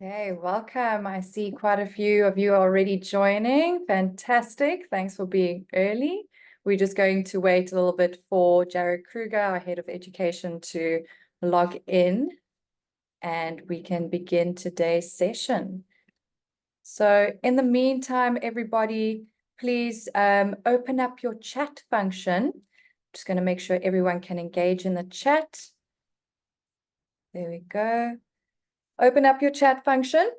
Okay, welcome. I see quite a few of you already joining. Fantastic. Thanks for being early. We're just going to wait a little bit for Jared Kruger, our head of education, to log in, and we can begin today's session. So in the meantime, everybody, please open up your chat function. Just going to make sure everyone can engage in the chat. There we go. Open up your chat function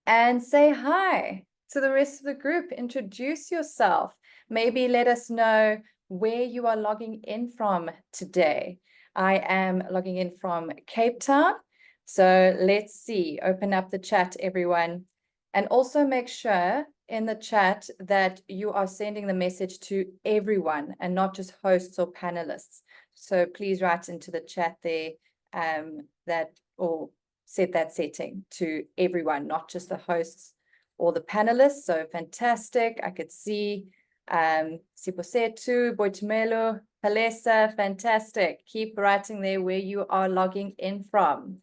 and say hi to the rest of the group. Introduce yourself. Maybe let us know where you are logging in from today. I am logging in from Cape Town. So let's see. Open up the chat, everyone. And also make sure in the chat that you are sending the message to everyone and not just hosts or panelists. So please write into the chat there or set that setting to everyone, not just the hosts or the panelists. So fantastic. I could see Siposetu, Boitumelo, Palesa, fantastic. Keep writing there where you are logging in from.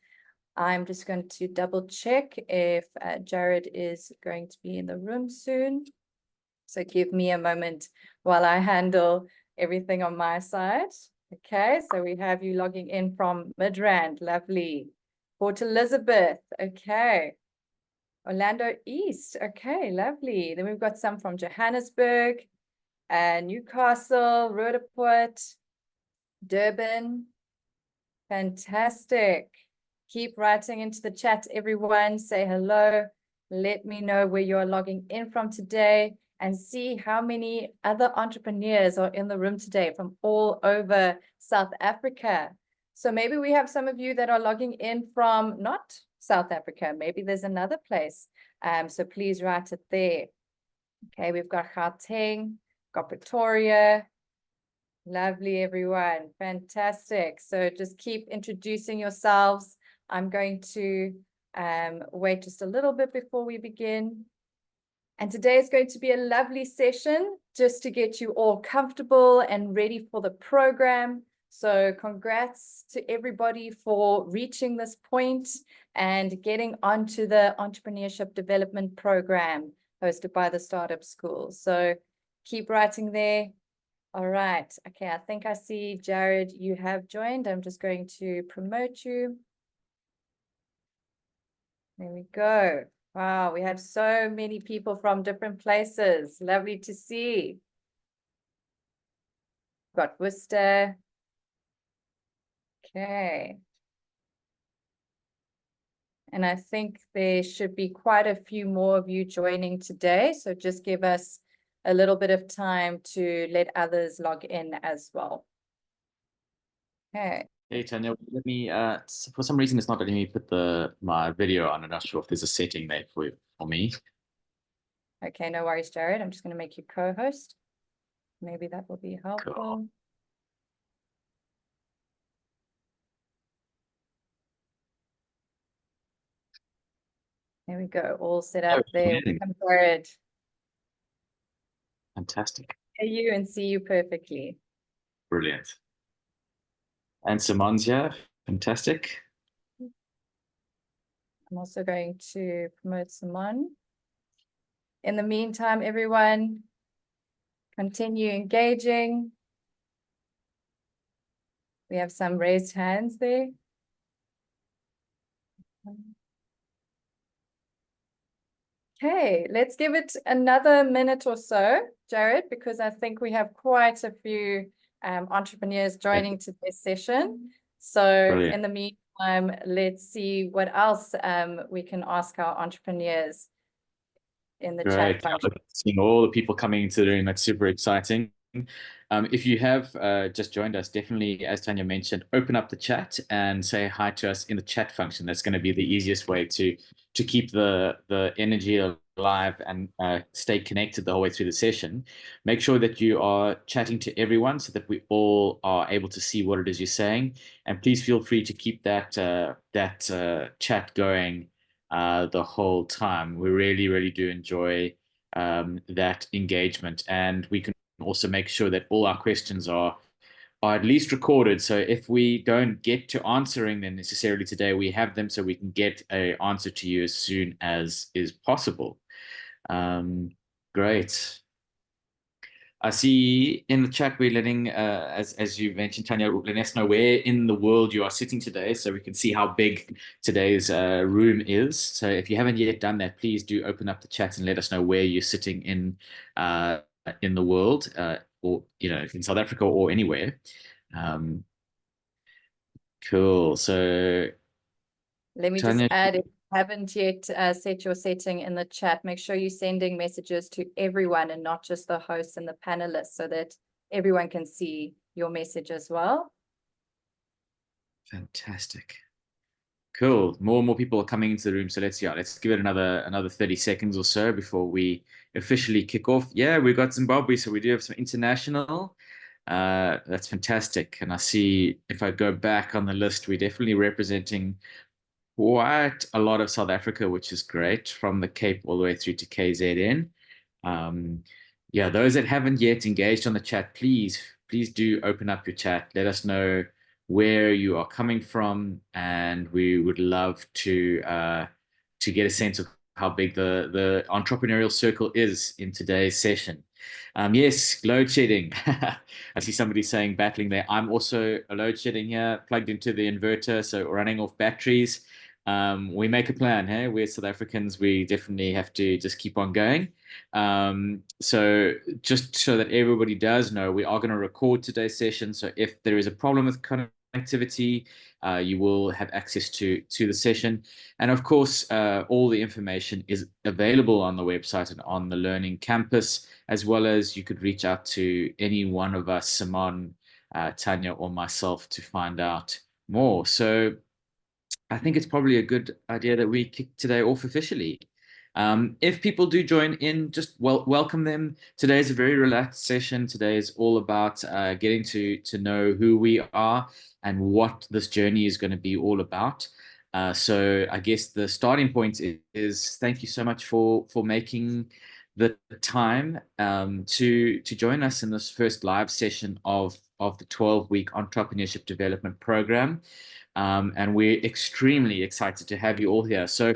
I'm just going to double check if Jared is going to be in the room soon. So give me a moment while I handle everything on my side. Okay, so we have you logging in from Midrand, lovely. Port Elizabeth, okay. Orlando East, okay, lovely. Then we've got some from Johannesburg, Newcastle, Roodepoort, Durban. Fantastic. Keep writing into the chat, everyone. Say hello. Let me know where you're logging in from today and see how many other entrepreneurs are in the room today from all over South Africa. So maybe we have some of you that are logging in from not South Africa. Maybe there's another place. So please write it there. Okay, we've got Gauteng, got Pretoria. Lovely, everyone. Fantastic. So just keep introducing yourselves. I'm going to wait just a little bit before we begin. And today is going to be a lovely session just to get you all comfortable and ready for the program. So congrats to everybody for reaching this point and getting onto the Entrepreneurship Development Program hosted by the Startup School. So keep writing there. All right. Okay, I think I see Jared, you have joined. I'm just going to promote you. There we go. Wow, we have so many people from different places. Lovely to see. Got Worcester. Okay. And I think there should be quite a few more of you joining today. So just give us a little bit of time to let others log in as well. Okay. Hey, Tanya, let me, for some reason, it's not letting me put my video on. I'm not sure if there's a setting there for me. Okay, no worries, Jared. I'm just going to make you co-host. Maybe that will be helpful. Cool. There we go. All set up there. Welcome, Jared. Fantastic. Hear you and see you perfectly. Brilliant. And Simon's here. Fantastic. I'm also going to promote Simon. In the meantime, everyone, continue engaging. We have some raised hands there. Okay, let's give it another minute or so, Jared, because I think we have quite a few entrepreneurs joining today's session. So Brilliant. In the meantime, let's see what else we can ask our entrepreneurs in the chat function. Seeing all the people coming into the room, that's super exciting. If you have just joined us, definitely, as Tanya mentioned, open up the chat and say hi to us in the chat function. That's going to be the easiest way to keep the energy alive and stay connected the whole way through the session. Make sure that you are chatting to everyone so that we all are able to see what it is you're saying. And please feel free to keep that chat going the whole time. We really, really do enjoy that engagement, and we can also make sure that all our questions are are at least recorded. So if we don't get to answering them necessarily today, we have them so we can get an answer to you as soon as is possible. Great. I see in the chat we're letting, as you mentioned, Tanya, letting us know where in the world you are sitting today, so we can see how big today's room is. So if you haven't yet done that, please do open up the chat and let us know where you're sitting in the world, or in South Africa or anywhere. Cool. So Let me just Tanya, add, if you haven't yet set your setting in the chat, make sure you're sending messages to everyone and not just the hosts and the panelists, so that everyone can see your message as well. fantastic. Cool. More and more people are coming into the room. So let's give it another 30 seconds or so before we officially kick off. Yeah, we've got Zimbabwe, so we do have some international. That's fantastic. And I see if I go back on the list, we're definitely representing quite a lot of South Africa, which is great, from the Cape all the way through to KZN. Yeah, those that haven't yet engaged on the chat, please do open up your chat. Let us know where you are coming from, and we would love to get a sense of how big the entrepreneurial circle is in today's session. Yes, load shedding. I see somebody saying battling there. I'm also a load shedding here, plugged into the inverter, so running off batteries. We make a plan, hey? We're South Africans. We definitely have to just keep on going. So just so that everybody does know, we are going to record today's session. So if there is a problem with connectivity, you will have access to the session. And of course, all the information is available on the website and on the Learning Campus, as well as you could reach out to any one of us, Simon, Tanya, or myself, to find out more. So I think it's probably a good idea that we kick today off officially. If people do join in, just welcome them. Today is a very relaxed session. Today is all about getting to know who we are and what this journey is going to be all about. So I guess the starting point is thank you so much for making the time to join us in this first live session of the 12-week entrepreneurship development program. And we're extremely excited to have you all here. So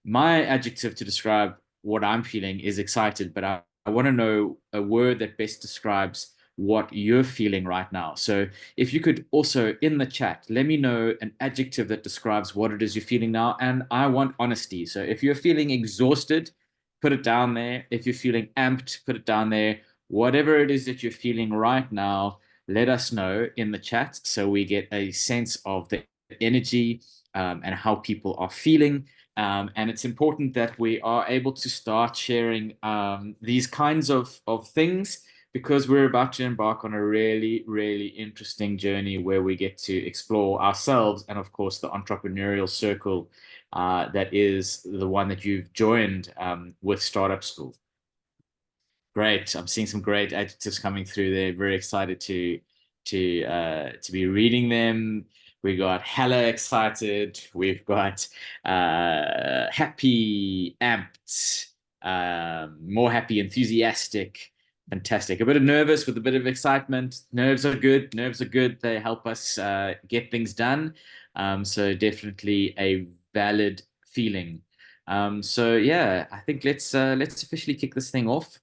my adjective to describe what I'm feeling is excited, but I want to know a word that best describes what you're feeling right now. So if you could also in the chat, let me know an adjective that describes what it is you're feeling now. And I want honesty. So if you're feeling exhausted, put it down there. If you're feeling amped, put it down there. Whatever it is that you're feeling right now, let us know in the chat so we get a sense of the energy and how people are feeling. And it's important that we are able to start sharing these kinds of things, because we're about to embark on a really, really interesting journey where we get to explore ourselves and, of course, the entrepreneurial circle that is the one that you've joined with Startup School. Great. I'm seeing some great adjectives coming through there. Very excited to be reading them. We got hella excited. We've got happy, amped, more happy, enthusiastic, fantastic. A bit of nervous with a bit of excitement. Nerves are good. Nerves are good. They help us get things done. So definitely a valid feeling. So yeah, I think let's officially kick this thing off.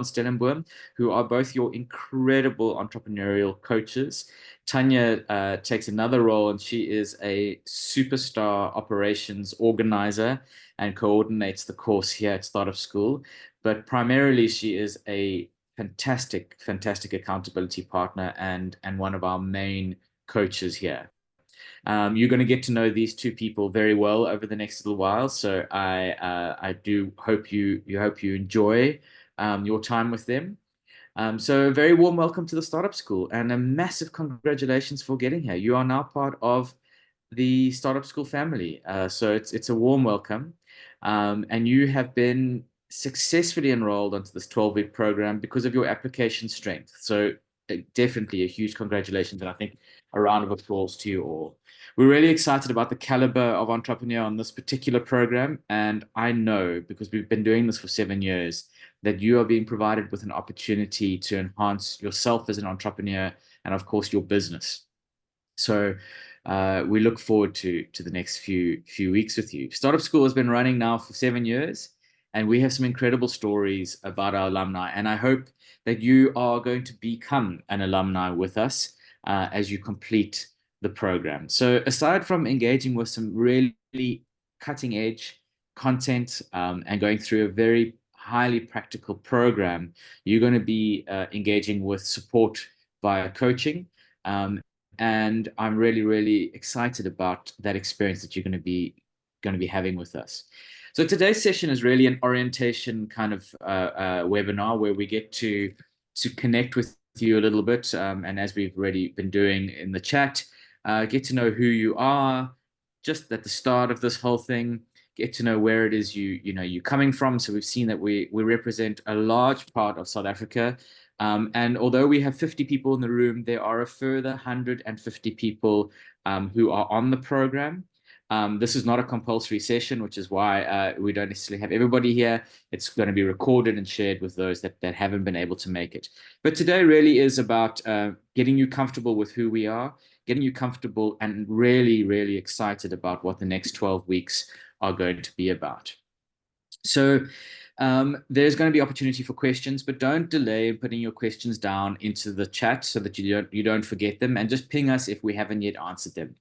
Stellenboom, who are both your incredible entrepreneurial coaches. Tanya takes another role, and she is a superstar operations organizer and coordinates the course here at Startup School. But primarily, she is a fantastic, fantastic accountability partner and one of our main coaches here. You're going to get to know these two people very well over the next little while. So I do hope you enjoy your time with them. So a very warm welcome to the Startup School, and a massive congratulations for getting here. You are now part of the Startup School family. So it's a warm welcome. And you have been successfully enrolled onto this 12-week program because of your application strength. So definitely a huge congratulations, and I think a round of applause to you all. We're really excited about the caliber of entrepreneur on this particular program. And I know, because we've been doing this for 7 years, that you are being provided with an opportunity to enhance yourself as an entrepreneur and, of course, your business. So we look forward to the next few weeks with you. Startup School has been running now for 7 years, and we have some incredible stories about our alumni. And I hope that you are going to become an alumni with us as you complete the program. So aside from engaging with some really cutting edge content and going through a very highly practical program, you're going to be engaging with support via coaching. And I'm really, really excited about that experience that you're going to be having with us. So today's session is really an orientation kind of webinar where we get to connect with you a little bit, and as we've already been doing in the chat, get to know who you are just at the start of this whole thing. Get to know where it is you're coming from. So we've seen that we represent a large part of South Africa. And although we have 50 people in the room, there are a further 150 people who are on the program. This is not a compulsory session, which is why we don't necessarily have everybody here. It's going to be recorded and shared with those that haven't been able to make it. But today really is about getting you comfortable with who we are, getting you comfortable and really, really excited about what the next 12 weeks are going to be about. So there's going to be opportunity for questions, but don't delay in putting your questions down into the chat so that you don't forget them, and just ping us if we haven't yet answered them.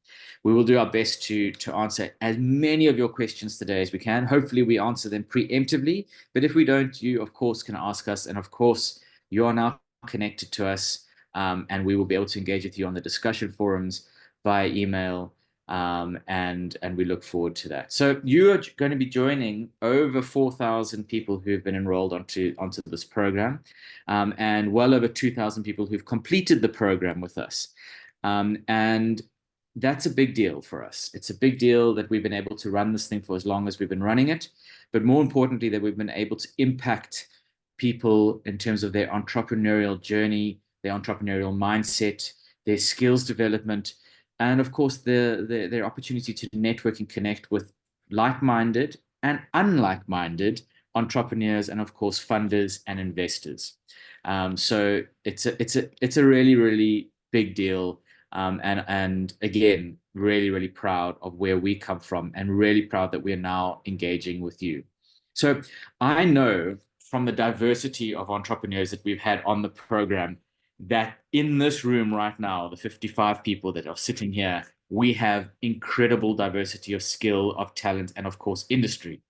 We will do our best to answer as many of your questions today as we can. Hopefully we answer them preemptively, but if we don't, you of course can ask us, and of course you are now connected to us, and we will be able to engage with you on the discussion forums via email. And we look forward to that. So you are going to be joining over 4,000 people who have been enrolled onto this program, and well over 2,000 people who've completed the program with us. And that's a big deal for us. It's a big deal that we've been able to run this thing for as long as we've been running it, but more importantly, that we've been able to impact people in terms of their entrepreneurial journey, their entrepreneurial mindset, their skills development, and of course their opportunity to network and connect with like-minded and unlike-minded entrepreneurs, and of course funders and investors. So it's a really, really big deal, and again, really, really proud of where we come from, and really proud that we are now engaging with you. So I know from the diversity of entrepreneurs that we've had on the program that in this room right now, the 55 people that are sitting here, we have incredible diversity of skill, of talent, and of course, industry.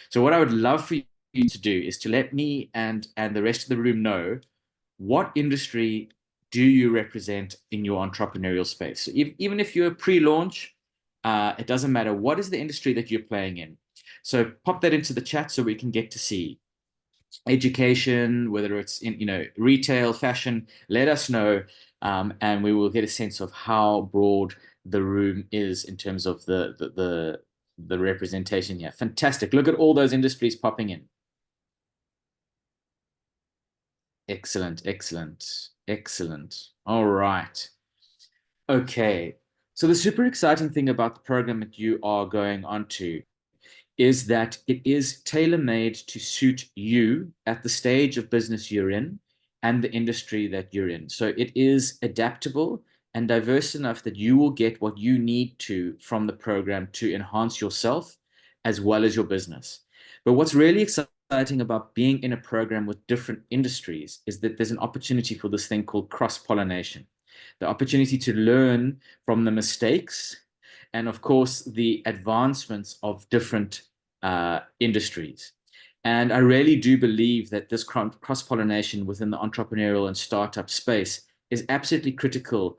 So what I would love for you to do is to let me and the rest of the room know, what industry do you represent in your entrepreneurial space? So even if you're pre-launch, it doesn't matter. What is the industry that you're playing in? So pop that into the chat so we can get to see. Education, whether it's in retail, fashion, let us know, and we will get a sense of how broad the room is in terms of the representation here. Fantastic. Look at all those industries popping in. Excellent, excellent, excellent. All right. Okay. So the super exciting thing about the program that you are going on to is that it is tailor-made to suit you at the stage of business you're in and the industry that you're in. So it is adaptable and diverse enough that you will get what you need to from the program to enhance yourself as well as your business. But what's really exciting about being in a program with different industries is that there's an opportunity for this thing called cross-pollination, the opportunity to learn from the mistakes and of course the advancements of different industries. And I really do believe that this cross-pollination within the entrepreneurial and startup space is absolutely critical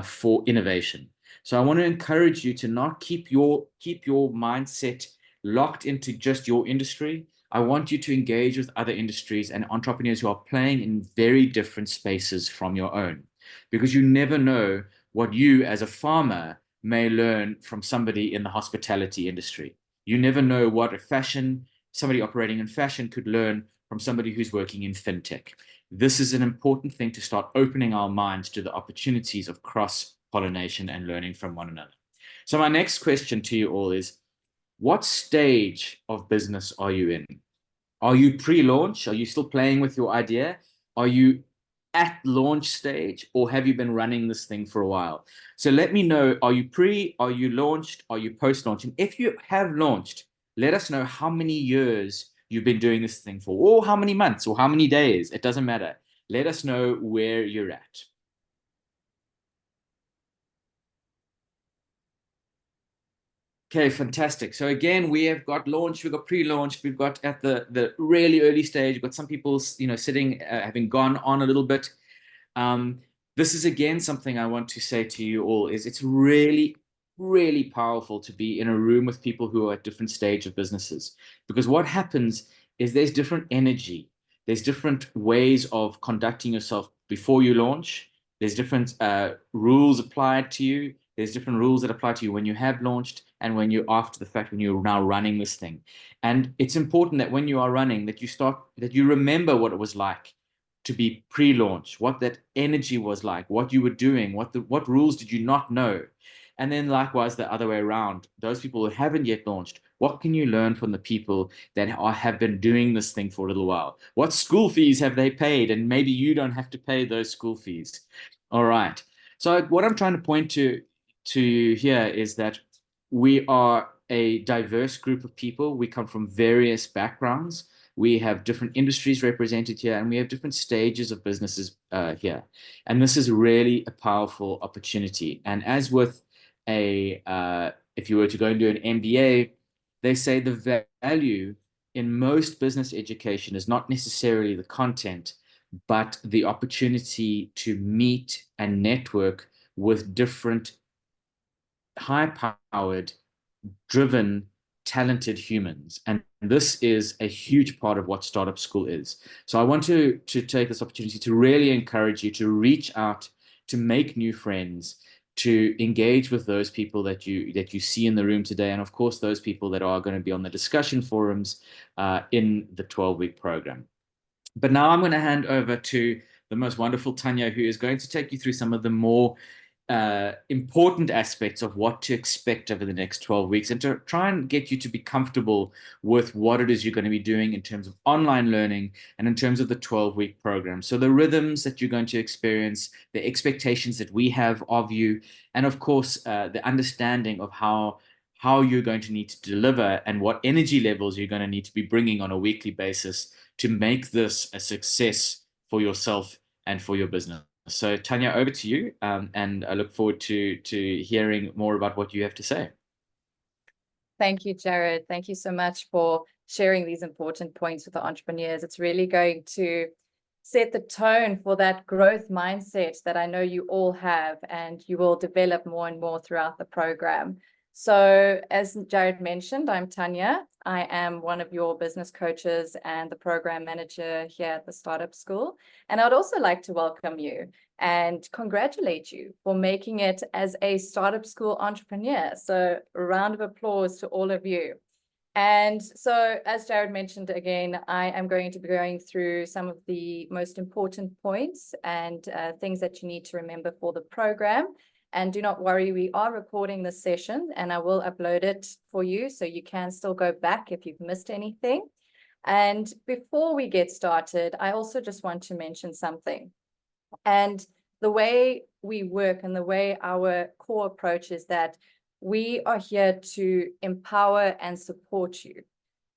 for innovation. So I want to encourage you to not keep your mindset locked into just your industry. I want you to engage with other industries and entrepreneurs who are playing in very different spaces from your own, because you never know what you as a farmer may learn from somebody in the hospitality industry. You never know what somebody operating in fashion could learn from somebody who's working in fintech. This is an important thing to start opening our minds to the opportunities of cross-pollination and learning from one another. So my next question to you all is, what stage of business are you in? Are you pre-launch? Are you still playing with your idea? Are you at launch stage, or have you been running this thing for a while? So let me know, are you pre, are you launched, are you post-launch? And if you have launched, let us know how many years you've been doing this thing for, or how many months, or how many days. It doesn't matter. Let us know where you're at. Okay, fantastic. So again, we have got launch, we've got pre-launch, we've got at the really early stage, we've got some people, sitting, having gone on a little bit. This is again something I want to say to you all is it's really, really powerful to be in a room with people who are at different stage of businesses, because what happens is there's different energy, there's different ways of conducting yourself before you launch, there's different rules applied to you, there's different rules that apply to you when you have launched and when you're after the fact, when you're now running this thing. And it's important that when you are running, that you remember what it was like to be pre-launch, what that energy was like, what you were doing, what rules did you not know? And then likewise, the other way around, those people who haven't yet launched, what can you learn from the people that have been doing this thing for a little while? What school fees have they paid? And maybe you don't have to pay those school fees. All right. So what I'm trying to point to here is that we are a diverse group of people. We come from various backgrounds. We have different industries represented here, and we have different stages of businesses here. And this is really a powerful opportunity. And as with if you were to go and do an MBA, they say the value in most business education is not necessarily the content, but the opportunity to meet and network with different high-powered, driven, talented humans. And this is a huge part of what Startup School is. So I want to take this opportunity to really encourage you to reach out, to make new friends, to engage with those people that you see in the room today, and of course those people that are going to be on the discussion forums in the 12-week program. But now I'm going to hand over to the most wonderful Tanya, who is going to take you through some of the more important aspects of what to expect over the next 12 weeks, and to try and get you to be comfortable with what it is you're going to be doing in terms of online learning and in terms of the 12-week program. So the rhythms that you're going to experience, the expectations that we have of you, and of course, the understanding of how you're going to need to deliver and what energy levels you're going to need to be bringing on a weekly basis to make this a success for yourself and for your business. So Tanya, over to you, and I look forward to hearing more about what you have to say. Thank you, Jared. Thank you so much for sharing these important points with the entrepreneurs. It's really going to set the tone for that growth mindset that I know you all have, and you will develop more and more throughout the program. So as Jared mentioned, I'm Tanya. I am one of your business coaches and the program manager here at the Startup School. And I'd also like to welcome you and congratulate you for making it as a Startup School entrepreneur. So a round of applause to all of you. And so, as Jared mentioned again, I am going to be going through some of the most important points and things that you need to remember for the program. And do not worry, we are recording this session and I will upload it for you, so you can still go back if you've missed anything. And before we get started, I also just want to mention something. And the way we work and the way our core approach is that we are here to empower and support you,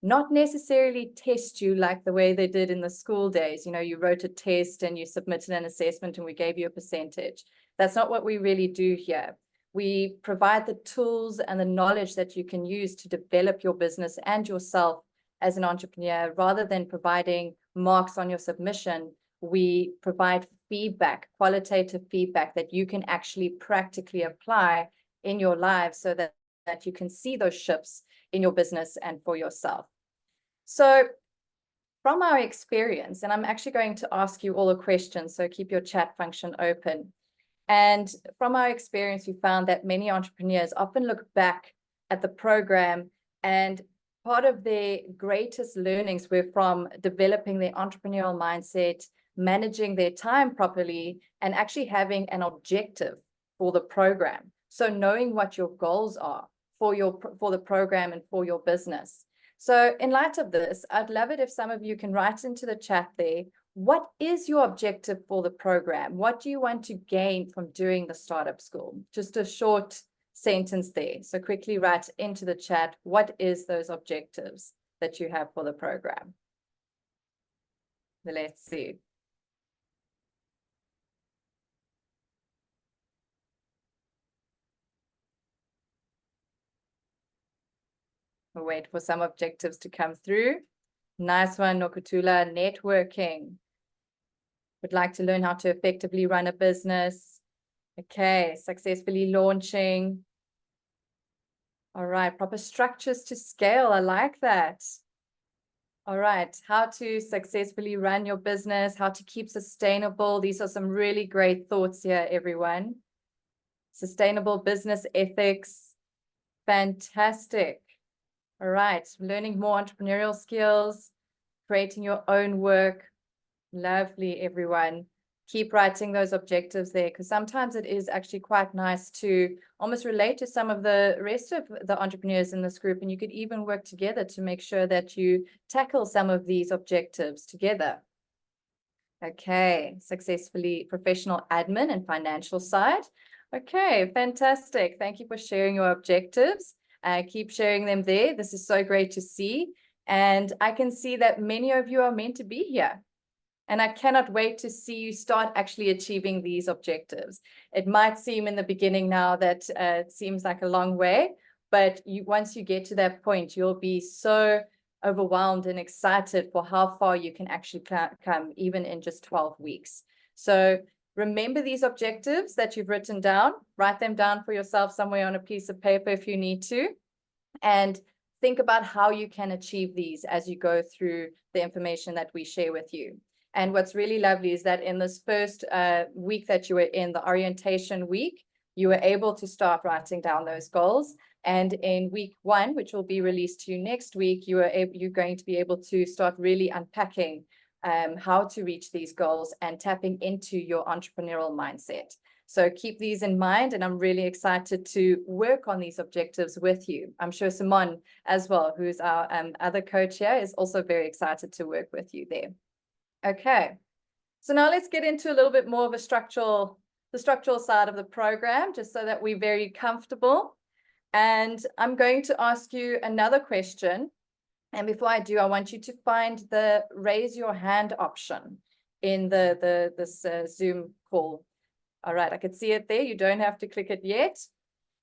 not necessarily test you like the way they did in the school days. You know, you wrote a test and you submitted an assessment and we gave you a percentage. That's not what we really do here. We provide the tools and the knowledge that you can use to develop your business and yourself as an entrepreneur. Rather than providing marks on your submission, we provide feedback, qualitative feedback that you can actually practically apply in your life, so that you can see those shifts in your business and for yourself. So from our experience, and I'm actually going to ask you all a question, so keep your chat function open. And from our experience, we found that many entrepreneurs often look back at the program, and part of their greatest learnings were from developing their entrepreneurial mindset, managing their time properly, and actually having an objective for the program. So knowing what your goals are for the program and for your business. So in light of this, I'd love it if some of you can write into the chat there, what is your objective for the program? What do you want to gain from doing the startup school? Just a short sentence there. So quickly write into the chat, what is those objectives that you have for the program? Let's see. We'll wait for some objectives to come through. Nice one, Nokutula. Networking. Would like to learn how to effectively run a business. Okay, successfully launching. All right, proper structures to scale. I like that. All right, how to successfully run your business, how to keep sustainable. These are some really great thoughts here, everyone. Sustainable business ethics. Fantastic. All right, learning more entrepreneurial skills, creating your own work. Lovely, everyone. Keep writing those objectives there, because sometimes it is actually quite nice to almost relate to some of the rest of the entrepreneurs in this group, and you could even work together to make sure that you tackle some of these objectives together. Okay, successfully professional admin and financial side. Okay, fantastic. Thank you for sharing your objectives. Keep sharing them there. This is so great to see. And I can see that many of you are meant to be here. And I cannot wait to see you start actually achieving these objectives. It might seem in the beginning now that it seems like a long way, but once you get to that point, you'll be so overwhelmed and excited for how far you can actually come, even in just 12 weeks. So remember these objectives that you've written down, write them down for yourself somewhere on a piece of paper if you need to, and think about how you can achieve these as you go through the information that we share with you. And what's really lovely is that in this first week that you were in, the orientation week, you were able to start writing down those goals. And in week 1, which will be released to you next week, you're going to be able to start really unpacking how to reach these goals and tapping into your entrepreneurial mindset. So keep these in mind, and I'm really excited to work on these objectives with you. I'm sure Simon as well, who's our other coach here, is also very excited to work with you there. Okay, so now let's get into a little bit more of the structural side of the program, just so that we're very comfortable. And I'm going to ask you another question. And before I do, I want you to find the raise your hand option in this Zoom call. All right, I can see it there. You don't have to click it yet.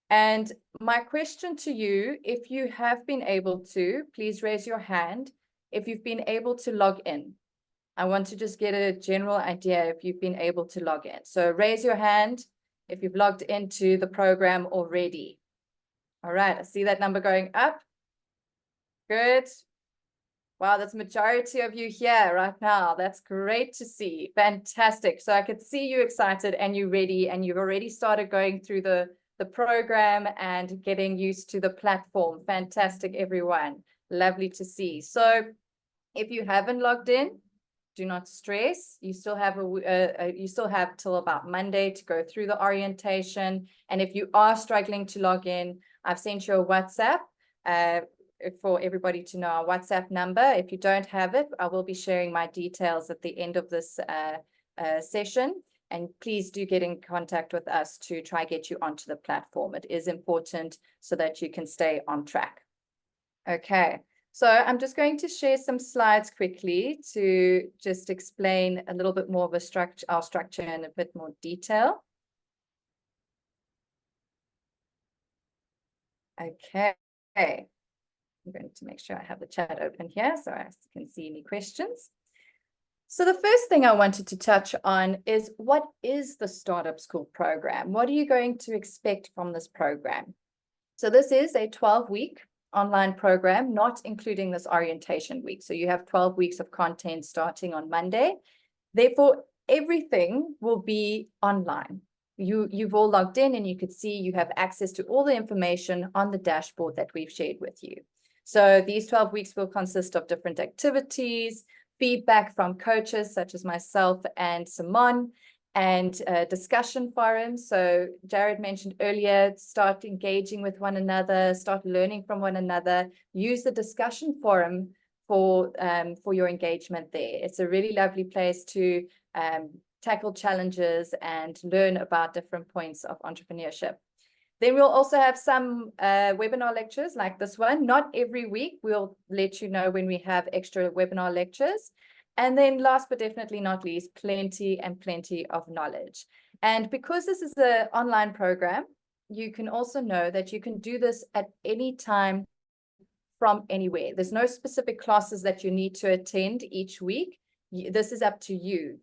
And my question to you, if you have been able to, please raise your hand if you've been able to log in. I want to just get a general idea if you've been able to log in. So raise your hand if you've logged into the program already. All right, I see that number going up. Good. Wow, that's majority of you here right now. That's great to see. Fantastic. So I could see you excited and you're ready, and you've already started going through the program and getting used to the platform. Fantastic, everyone. Lovely to see. So if you haven't logged in, do not stress. You still have till about Monday to go through the orientation. And if you are struggling to log in, I've sent you a WhatsApp for everybody to know our WhatsApp number. If you don't have it, I will be sharing my details at the end of this session. And please do get in contact with us to try get you onto the platform. It is important so that you can stay on track. Okay. So I'm just going to share some slides quickly to just explain a little bit more of our structure in a bit more detail. Okay. I'm going to make sure I have the chat open here so I can see any questions. So the first thing I wanted to touch on is, what is the Startup School program? What are you going to expect from this program? So this is a 12-week online program, not including this orientation week. So you have 12 weeks of content starting on Monday. Therefore, everything will be online. You've all logged in, and you could see you have access to all the information on the dashboard that we've shared with you. So these 12 weeks will consist of different activities, feedback from coaches such as myself and Simon, and discussion forums. So Jared mentioned earlier, start engaging with one another, start learning from one another, use the discussion forum for your engagement there. It's a really lovely place to tackle challenges and learn about different points of entrepreneurship. Then we'll also have some webinar lectures like this one. Not every week. We'll let you know when we have extra webinar lectures. And then last but definitely not least, plenty and plenty of knowledge. And because this is an online program, you can also know that you can do this at any time from anywhere. There's no specific classes that you need to attend each week. This is up to you.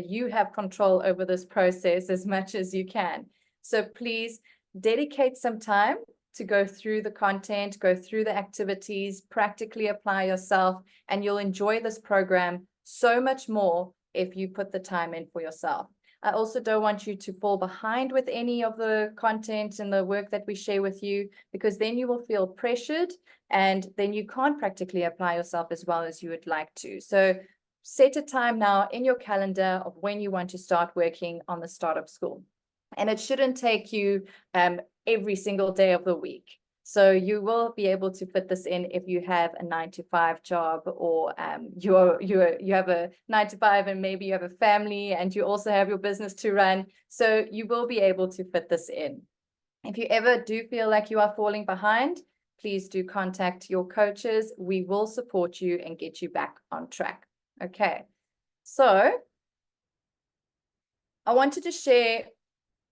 You have control over this process as much as you can. So please dedicate some time to go through the content, go through the activities, practically apply yourself, and you'll enjoy this program so much more if you put the time in for yourself. I also don't want you to fall behind with any of the content and the work that we share with you, because then you will feel pressured and then you can't practically apply yourself as well as you would like to. So set a time now in your calendar of when you want to start working on the Startup School. And it shouldn't take you every single day of the week. So you will be able to fit this in if you have a 9-to-5 job, or you have a 9-to-5 and maybe you have a family and you also have your business to run. So you will be able to fit this in. If you ever do feel like you are falling behind, please do contact your coaches. We will support you and get you back on track. Okay, so I wanted to share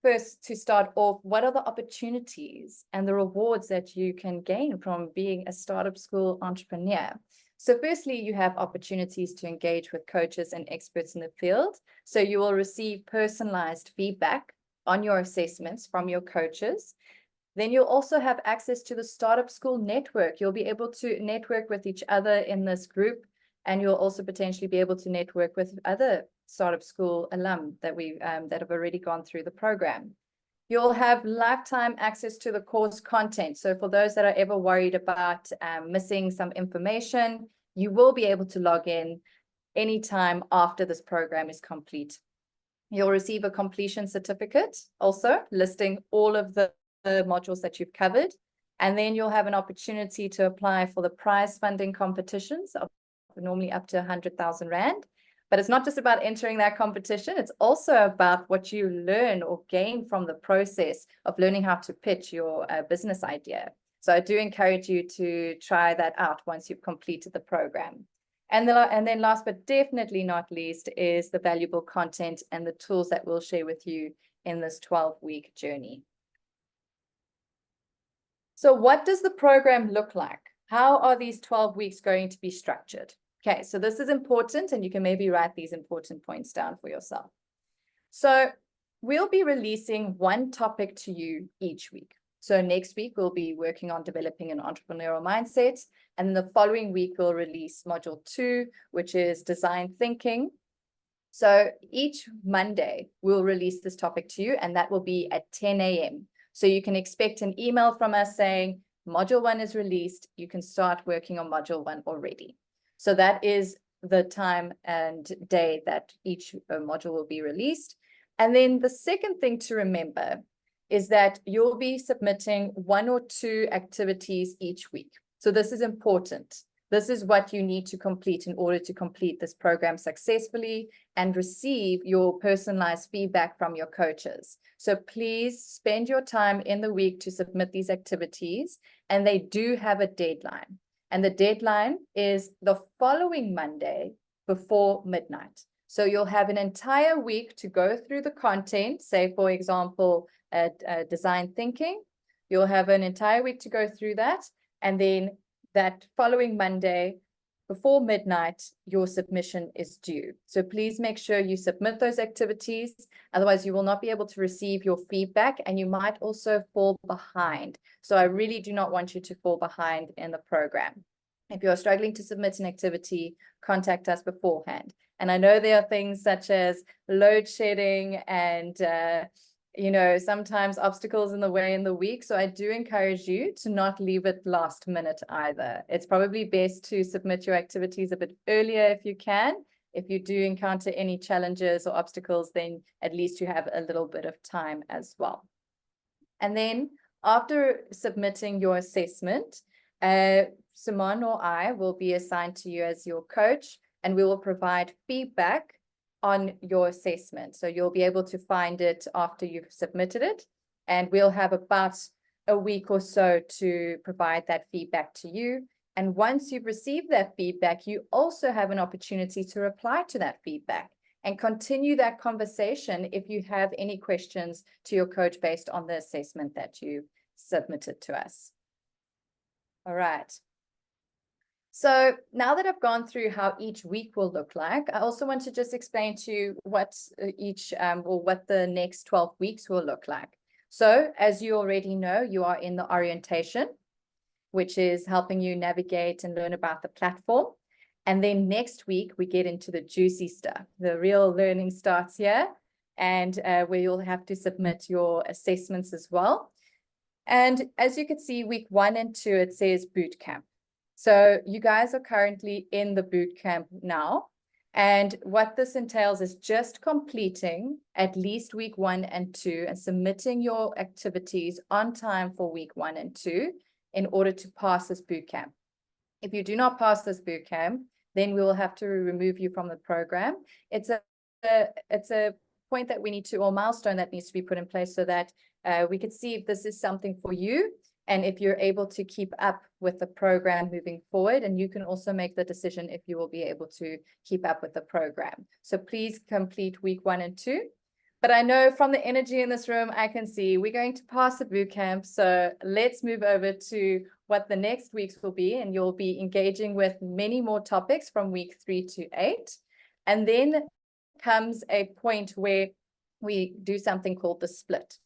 first, to start off, what are the opportunities and the rewards that you can gain from being a Startup School entrepreneur? So firstly, you have opportunities to engage with coaches and experts in the field. So you will receive personalized feedback on your assessments from your coaches. Then you'll also have access to the Startup School network. You'll be able to network with each other in this group, and you'll also potentially be able to network with other Startup School alum that have already gone through the program. You'll have lifetime access to the course content. So for those that are ever worried about missing some information, you will be able to log in anytime after this program is complete. You'll receive a completion certificate also listing all of the modules that you've covered. And then you'll have an opportunity to apply for the prize funding competitions of normally up to 100,000 Rand. But it's not just about entering that competition. It's also about what you learn or gain from the process of learning how to pitch your business idea. So I do encourage you to try that out once you've completed the program. And then last but definitely not least is the valuable content and the tools that we'll share with you in this 12-week journey. So what does the program look like? How are these 12 weeks going to be structured? Okay, so this is important, and you can maybe write these important points down for yourself. So we'll be releasing one topic to you each week. So next week, we'll be working on developing an entrepreneurial mindset. And then the following week, we'll release module 2, which is design thinking. So each Monday, we'll release this topic to you, and that will be at 10 a.m. So you can expect an email from us saying, module 1 is released. You can start working on module 1 already. So that is the time and day that each module will be released. And then the second thing to remember is that you'll be submitting 1 or 2 activities each week. So this is important. This is what you need to complete in order to complete this program successfully and receive your personalized feedback from your coaches. So please spend your time in the week to submit these activities, and they do have a deadline. And the deadline is the following Monday before midnight. So you'll have an entire week to go through the content, say, for example, design thinking. You'll have an entire week to go through that. And then that following Monday before midnight, your submission is due. So please make sure you submit those activities. Otherwise, you will not be able to receive your feedback, and you might also fall behind. So I really do not want you to fall behind in the program. If you're struggling to submit an activity, contact us beforehand. And I know there are things such as load shedding and sometimes obstacles in the way in the week. So I do encourage you to not leave it last minute either. It's probably best to submit your activities a bit earlier if you can, if you do encounter any challenges or obstacles, then at least you have a little bit of time as well. And then after submitting your assessment, Simon or I will be assigned to you as your coach, and we will provide feedback on your assessment. So you'll be able to find it after you've submitted it, and we'll have about a week or so to provide that feedback to you. And once you've received that feedback, you also have an opportunity to reply to that feedback and continue that conversation if you have any questions to your coach based on the assessment that you submitted to us. All right. So now that I've gone through how each week will look like, I also want to just explain to you what what the next 12 weeks will look like. So as you already know, you are in the orientation, which is helping you navigate and learn about the platform. And then next week, we get into the juicy stuff. The real learning starts here, and where you'll have to submit your assessments as well. And as you can see, week 1 and 2, it says boot camp. So you guys are currently in the boot camp now. And what this entails is just completing at least week 1 and 2 and submitting your activities on time for week 1 and 2 in order to pass this boot camp. If you do not pass this boot camp, then we will have to remove you from the program. It's a point that we need to, or milestone that needs to be put in place so that we could see if this is something for you and if you're able to keep up with the program moving forward. And you can also make the decision if you will be able to keep up with the program. So please complete week 1 and 2. But I know from the energy in this room, I can see we're going to pass the boot camp. So let's move over to what the next weeks will be. And you'll be engaging with many more topics from week 3 to 8. And then comes a point where we do something called the split.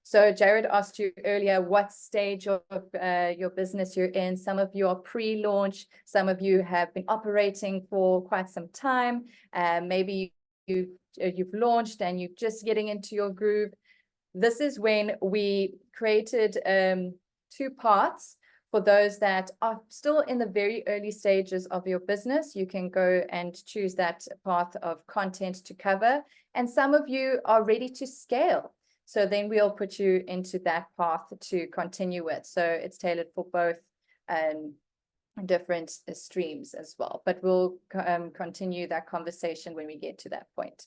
So Jared asked you earlier what stage of your business you're in. Some of you are pre-launch. Some of you have been operating for quite some time. Maybe you've launched and you're just getting into your groove. This is when we created 2 parts for those that are still in the very early stages of your business. You can go and choose that path of content to cover. And some of you are ready to scale. So then we'll put you into that path to continue with. So it's tailored for both different streams as well. But we'll continue that conversation when we get to that point.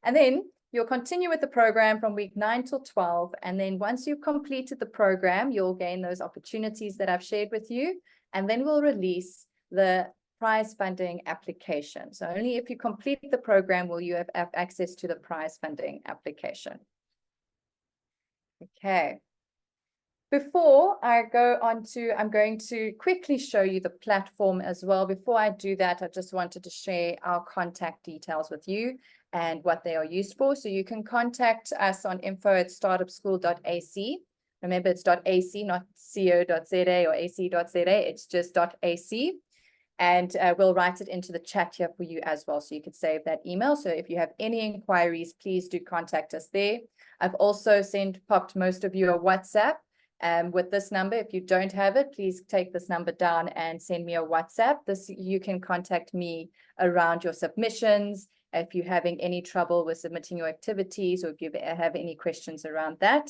And then you'll continue with the program from week 9 till 12. And then once you've completed the program, you'll gain those opportunities that I've shared with you. And then we'll release the prize funding application. So only if you complete the program will you have access to the prize funding application. Okay. Before I go on to, I'm going to quickly show you the platform as well. Before I do that, I just wanted to share our contact details with you and what they are used for. So you can contact us on info@startupschool.ac. Remember, it's .ac, not co.za or ac.za. It's just .ac. And we'll write it into the chat here for you as well. So you could save that email. So if you have any inquiries, please do contact us there. I've also popped most of you a WhatsApp with this number. If you don't have it, please take this number down and send me a WhatsApp. You can contact me around your submissions, if you're having any trouble with submitting your activities, or if you have any questions around that.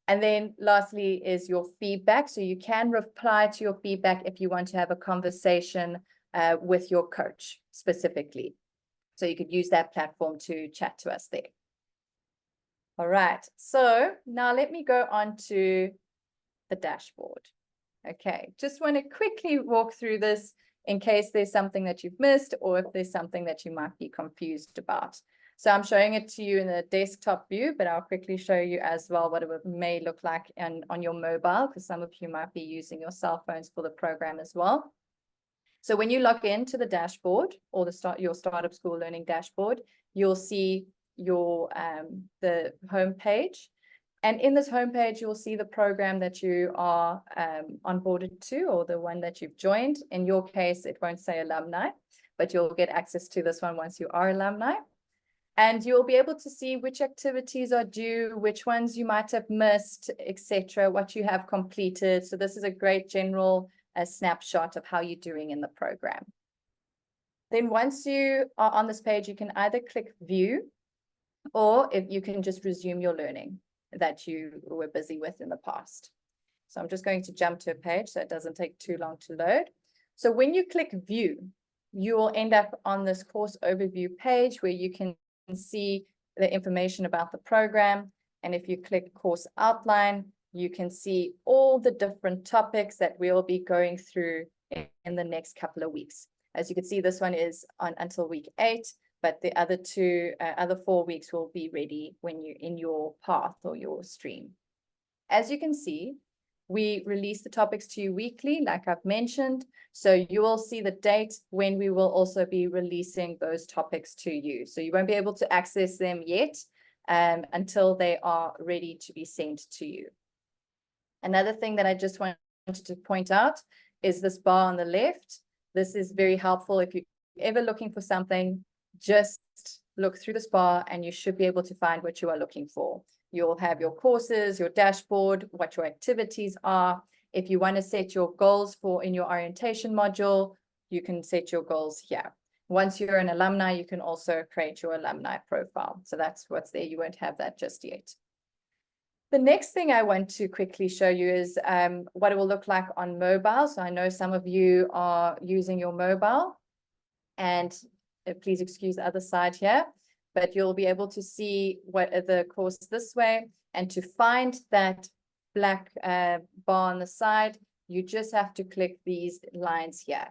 And then lastly is your feedback. So you can reply to your feedback if you want to have a conversation with your coach specifically. So you could use that platform to chat to us there. All right, so now let me go on to the dashboard. Okay, just want to quickly walk through this in case there's something that you've missed or if there's something that you might be confused about. So I'm showing it to you in the desktop view, but I'll quickly show you as well what it may look like on your mobile, because some of you might be using your cell phones for the program as well. So when you log into the dashboard or your Startup School Learning dashboard, you'll see your the home page. And in this homepage, you'll see the program that you are onboarded to, or the one that you've joined. In your case, it won't say alumni, but you'll get access to this one once you are alumni. And you'll be able to see which activities are due, which ones you might have missed, etc., what you have completed. So this is a great general snapshot of how you're doing in the program. Then once you are on this page, you can either click view, or if you can just resume your learning that you were busy with in the past. So I'm just going to jump to a page so it doesn't take too long to load. So when you click view, you will end up on this course overview page where you can see the information about the program. And if you click course outline, you can see all the different topics that we'll be going through in the next couple of weeks. As you can see, this one is on until week 8, but the other other 4 weeks will be ready when you're in your path or your stream. As you can see, we release the topics to you weekly, like I've mentioned. So you will see the date when we will also be releasing those topics to you. So you won't be able to access them yet until they are ready to be sent to you. Another thing that I just wanted to point out is this bar on the left. This is very helpful if you're ever looking for something. Just look through this bar and you should be able to find what you are looking for. You'll have your courses, your dashboard, what your activities are. If you want to set your goals in your orientation module, you can set your goals here. Once you're an alumni, you can also create your alumni profile. So that's what's there. You won't have that just yet. The next thing I want to quickly show you is what it will look like on mobile. So I know some of you are using your mobile, and please excuse the other side here, but you'll be able to see what the course this way. And to find that black bar on the side, you just have to click these lines here,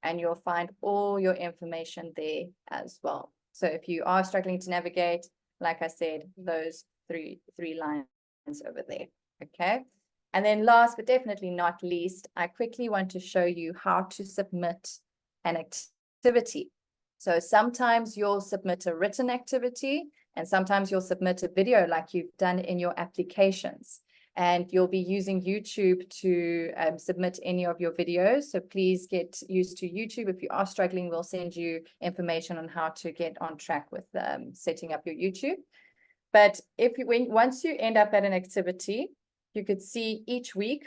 and you'll find all your information there as well. So if you are struggling to navigate, like I said, those three lines over there. Okay. And then last but definitely not least, I quickly want to show you how to submit an activity. So sometimes you'll submit a written activity, and sometimes you'll submit a video like you've done in your applications. And you'll be using YouTube to submit any of your videos. So please get used to YouTube. If you are struggling, we'll send you information on how to get on track with setting up your YouTube. But once you end up at an activity, you could see each week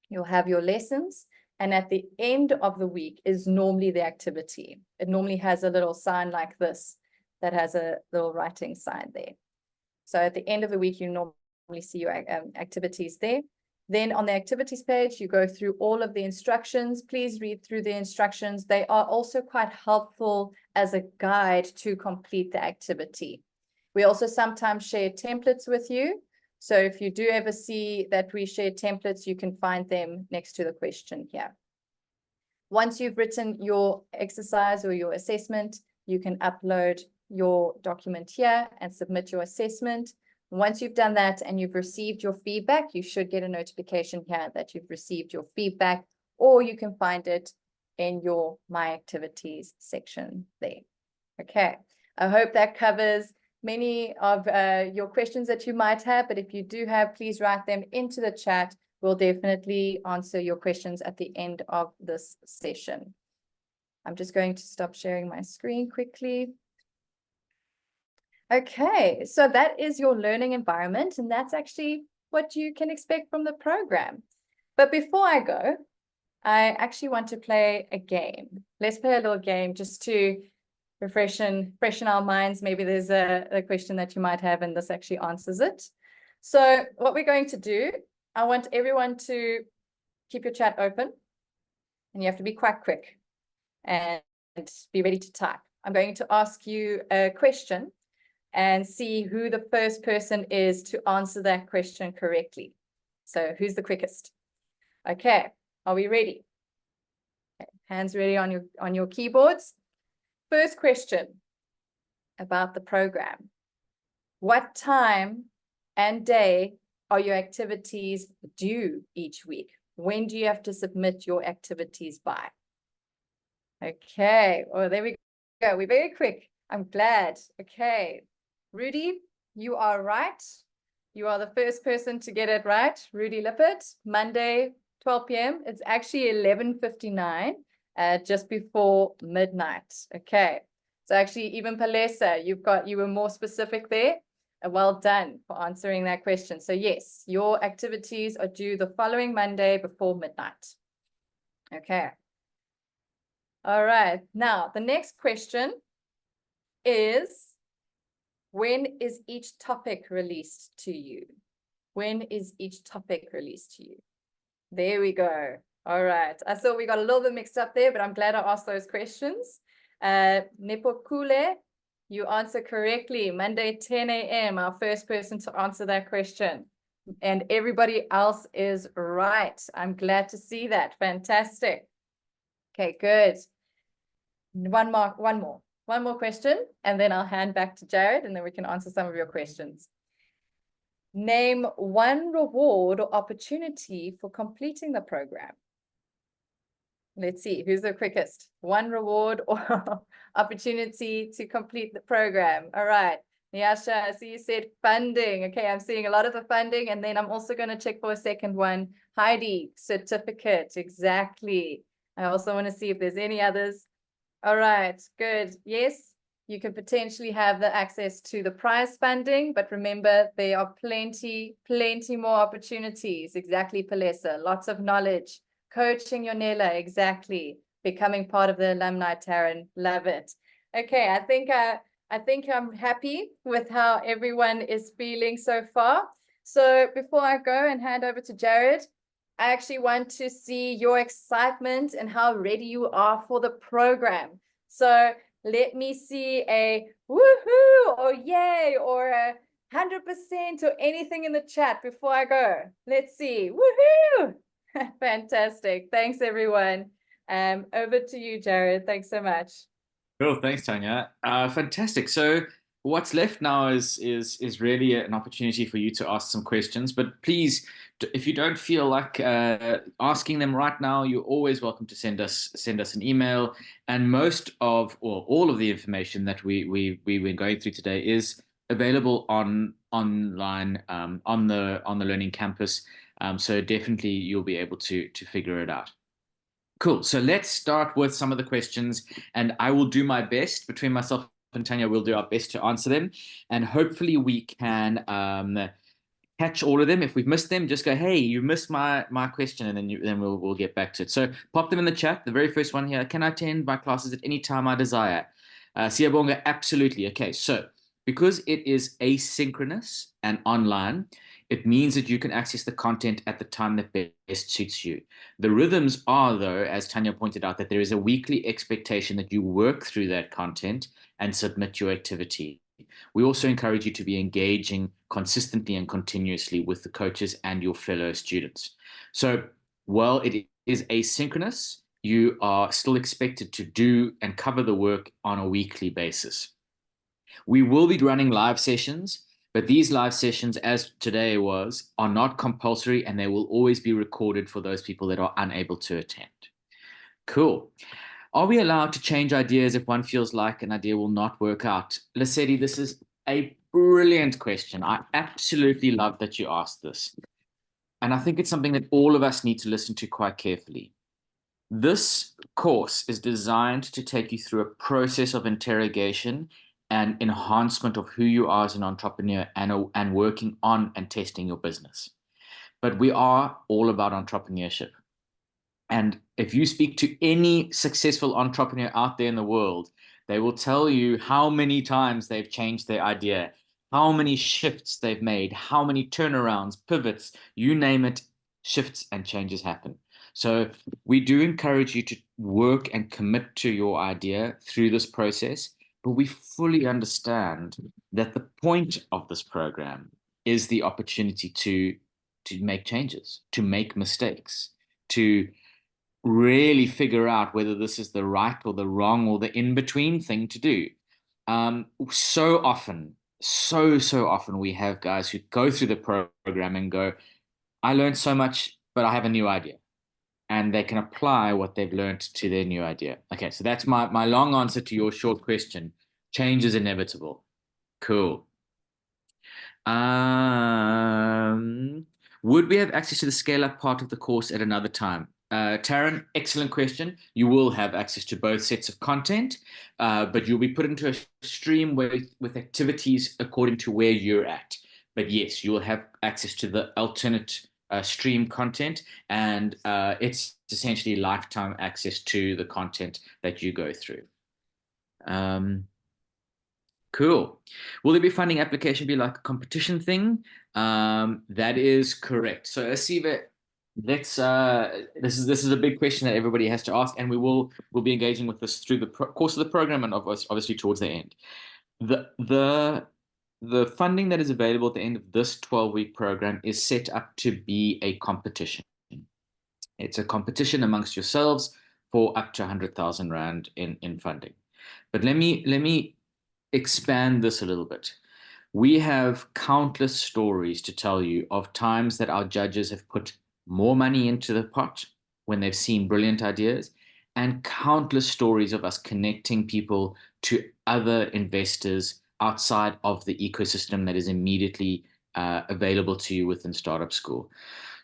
you'll have your lessons. And at the end of the week is normally the activity. It normally has a little sign like this that has a little writing sign there. So at the end of the week, you normally see your activities there. Then on the activities page, you go through all of the instructions. Please read through the instructions. They are also quite helpful as a guide to complete the activity. We also sometimes share templates with you. So if you do ever see that we share templates, you can find them next to the question here. Once you've written your exercise or your assessment, you can upload your document here and submit your assessment. Once you've done that and you've received your feedback, you should get a notification here that you've received your feedback, or you can find it in your My Activities section there. Okay, I hope that covers many of your questions that you might have, but if you do have, please write them into the chat. We'll definitely answer your questions at the end of this session. I'm just going to stop sharing my screen quickly. Okay, so that is your learning environment, and that's actually what you can expect from the program. But before I go, I actually want to play a game. Let's play a little game just to freshen our minds. Maybe there's a question that you might have and this actually answers it. So what we're going to do, I want everyone to keep your chat open, and you have to be quite quick and be ready to type. I'm going to ask you a question and see who the first person is to answer that question correctly. So who's the quickest? Okay, are we ready? Okay, hands ready on your keyboards. First question about the program. What time and day are your activities due each week? When do you have to submit your activities by? Okay, well, there we go. We're very quick. I'm glad. Okay, Rudy, you are right. You are the first person to get it right. Rudy Lippert, Monday, 12 p.m. It's actually 11:59. Just before midnight. Okay, so actually even Palesa, you were more specific there. Well done for answering that question. So yes, your activities are due the following Monday before midnight. Okay. All right. Now, the next question is, when is each topic released to you? When is each topic released to you? There we go. All right. I saw we got a little bit mixed up there, but I'm glad I asked those questions. Nepokule, you answer correctly. Monday, 10 a.m., our first person to answer that question. And everybody else is right. I'm glad to see that. Fantastic. Okay, good. One more question, and then I'll hand back to Jared, and then we can answer some of your questions. Name one reward or opportunity for completing the program. Let's see, who's the quickest? One reward or opportunity to complete the program. All right, Nyasha, I see you said funding. Okay, I'm seeing a lot of the funding, and then I'm also going to check for a second one. Heidi, certificate, exactly. I also want to see if there's any others. All right, good. Yes, you could potentially have the access to the prize funding, but remember, there are plenty more opportunities. Exactly, Palesa. Lots of knowledge. Coaching Yonela, exactly. Becoming part of the alumni, Taryn. Love it. Okay, I think I'm happy with how everyone is feeling so far. So before I go and hand over to Jared, I actually want to see your excitement and how ready you are for the program. So let me see a woohoo or yay or a 100% or anything in the chat before I go. Let's see. Woohoo! Fantastic. Thanks, everyone. Over to you, Jared. Thanks so much. Cool, thanks, Tanya. Fantastic. So what's left now is really an opportunity for you to ask some questions. But please, if you don't feel like asking them right now, you're always welcome to send us an email. And most of, or all of the information that we were going through today is available online on the Learning Campus. So definitely you'll be able to figure it out. Cool. So let's start with some of the questions, and I will do my best. Between myself and Tanya, we'll do our best to answer them, and hopefully we can catch all of them. If we've missed them, just go, "Hey, you missed my question," and then we'll get back to it. So pop them in the chat. The very first one here: can I attend my classes at any time I desire? Siyabonga, absolutely. Okay, so because it is asynchronous and online, it means that you can access the content at the time that best suits you. The rhythms are, though, as Tanya pointed out, that there is a weekly expectation that you work through that content and submit your activity. We also encourage you to be engaging consistently and continuously with the coaches and your fellow students. So while it is asynchronous, you are still expected to do and cover the work on a weekly basis. We will be running live sessions, but these live sessions, as today was, are not compulsory, and they will always be recorded for those people that are unable to attend. Cool. Are we allowed to change ideas if one feels like an idea will not work out? Lesedi, this is a brilliant question. I absolutely love that you asked this. And I think it's something that all of us need to listen to quite carefully. This course is designed to take you through a process of interrogation and enhancement of who you are as an entrepreneur and working on and testing your business. But we are all about entrepreneurship. And if you speak to any successful entrepreneur out there in the world, they will tell you how many times they've changed their idea, how many shifts they've made, how many turnarounds, pivots, you name it, shifts and changes happen. So we do encourage you to work and commit to your idea through this process, but we fully understand that the point of this program is the opportunity to make changes, to make mistakes, to really figure out whether this is the right or the wrong or the in-between thing to do. So often we have guys who go through the program and go, I learned so much, but I have a new idea. And they can apply what they've learned to their new idea. Okay, so that's my long answer to your short question. Change is inevitable. Cool. Would we have access to the scale-up part of the course at another time? Taryn, excellent question. You will have access to both sets of content, but you'll be put into a stream with activities according to where you're at. But yes, you will have access to the alternate stream content, and it's essentially lifetime access to the content that you go through. Cool. Will there be funding application be like a competition thing? That is correct. So Asiva, let's this is a big question that everybody has to ask, and we'll be engaging with this through the course of the program and obviously towards the end. The funding that is available at the end of this 12-week program is set up to be a competition. It's a competition amongst yourselves for up to 100,000 Rand in funding. But let me expand this a little bit. We have countless stories to tell you of times that our judges have put more money into the pot when they've seen brilliant ideas, and countless stories of us connecting people to other investors outside of the ecosystem that is immediately available to you within Startup School.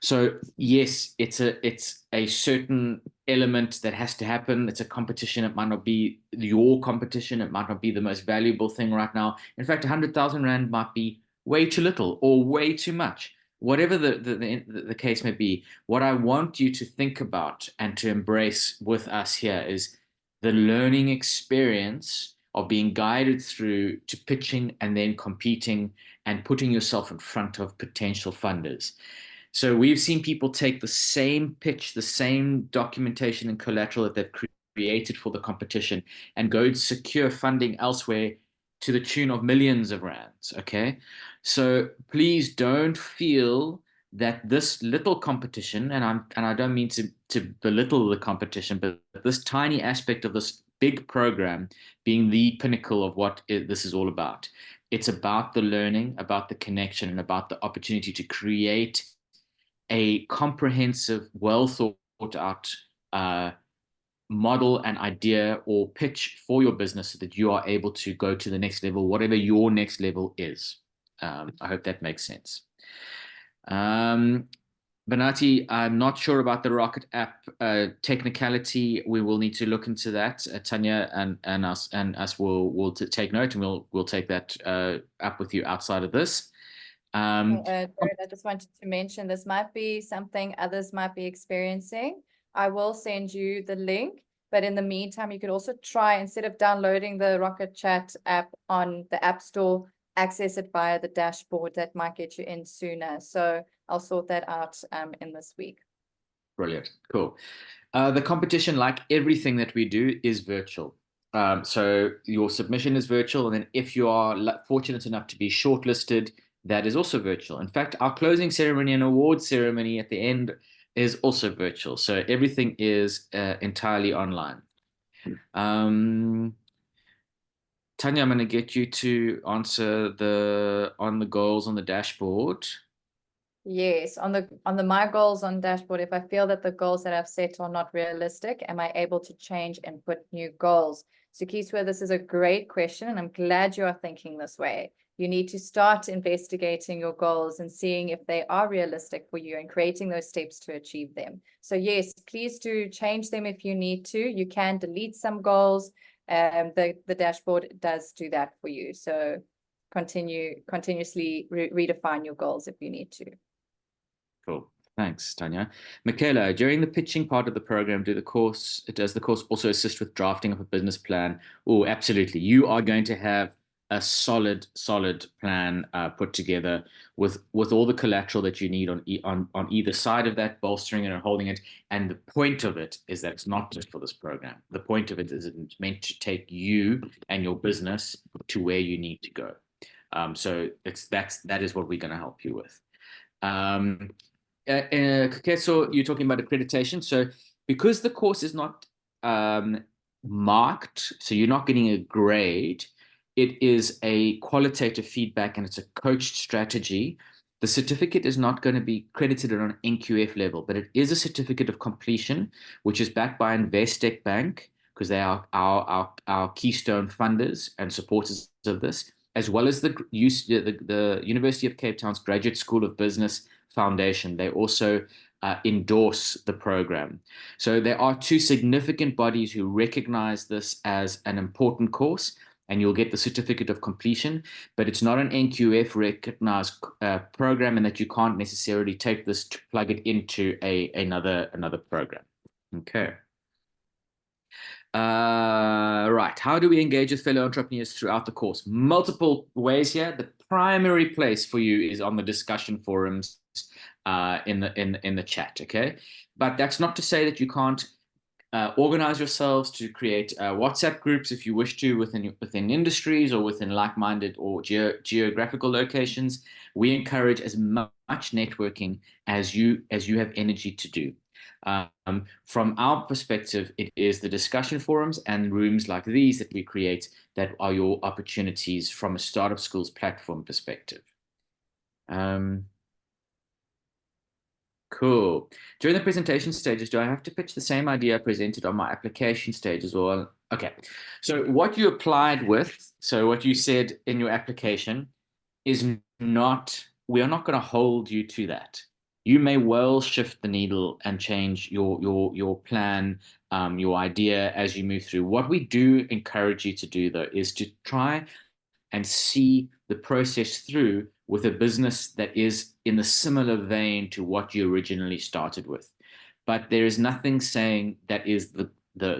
So yes, it's a certain element that has to happen. It's a competition. It might not be your competition. It might not be the most valuable thing right now. In fact, 100,000 Rand might be way too little or way too much. Whatever the case may be, what I want you to think about and to embrace with us here is the learning experience of being guided through to pitching and then competing and putting yourself in front of potential funders. So we've seen people take the same pitch, the same documentation and collateral that they've created for the competition and go secure funding elsewhere to the tune of millions of rands, okay? So please don't feel that this little competition, and I don't mean to belittle the competition, but this tiny aspect of this big program being the pinnacle of what this is all about. It's about the learning, about the connection, and about the opportunity to create a comprehensive, well thought out model and idea or pitch for your business so that you are able to go to the next level, whatever your next level is. I hope that makes sense. Banati, I'm not sure about the Rocket app technicality. We will need to look into that. Tanya and us will take note, and we'll take that up with you outside of this. Jared, I just wanted to mention this might be something others might be experiencing. I will send you the link, but in the meantime, you could also try, instead of downloading the Rocket Chat app on the App Store, access it via the dashboard. That might get you in sooner. So I'll sort that out in this week. Brilliant. Cool. The competition, like everything that we do, is virtual. So your submission is virtual, and then if you are fortunate enough to be shortlisted, that is also virtual. In fact, our closing ceremony and award ceremony at the end is also virtual. So everything is entirely online. Tanya, I'm going to get you to answer on the goals on the dashboard. Yes, on the my goals on dashboard, if I feel that the goals that I've set are not realistic, am I able to change and put new goals? So Keeswa, this is a great question, and I'm glad you are thinking this way. You need to start investigating your goals and seeing if they are realistic for you and creating those steps to achieve them. So yes, please do change them if you need to. You can delete some goals. The dashboard does do that for you. So continuously redefine your goals if you need to. Cool. Thanks, Tanya. Michaela, during the pitching part of the program, does the course also assist with drafting of a business plan? Oh, absolutely. You are going to have a solid plan put together with all the collateral that you need on either side of that, bolstering it and holding it. And the point of it is that it's not just for this program. The point of it is it's meant to take you and your business to where you need to go. So that is what we're going to help you with. So you're talking about accreditation. So because the course is not marked, so you're not getting a grade, it is a qualitative feedback and it's a coached strategy. The certificate is not going to be credited on an NQF level, but it is a certificate of completion, which is backed by Investec Bank, because they are our keystone funders and supporters of this, as well as the University of Cape Town's Graduate School of Business Foundation. They also endorse the program. So there are two significant bodies who recognize this as an important course, and you'll get the certificate of completion, but it's not an NQF recognized program, and that you can't necessarily take this to plug it into another program. Okay. Right. How do we engage with fellow entrepreneurs throughout the course? Multiple ways here. The primary place for you is on the discussion forums in the chat. Okay, but that's not to say that you can't organize yourselves to create WhatsApp groups if you wish to within industries or within like-minded or geographical locations. We encourage as much networking as you have energy to do. From our perspective, it is the discussion forums and rooms like these that we create that are your opportunities from a startup schools platform perspective. Cool. During the presentation stages, do I have to pitch the same idea presented on my application stage as well? Okay. So what you applied with, so what you said in your application is not, we are not going to hold you to that. You may well shift the needle and change your plan, your idea as you move through. What we do encourage you to do, though, is to try and see the process through with a business that is in the similar vein to what you originally started with. But there is nothing saying that is the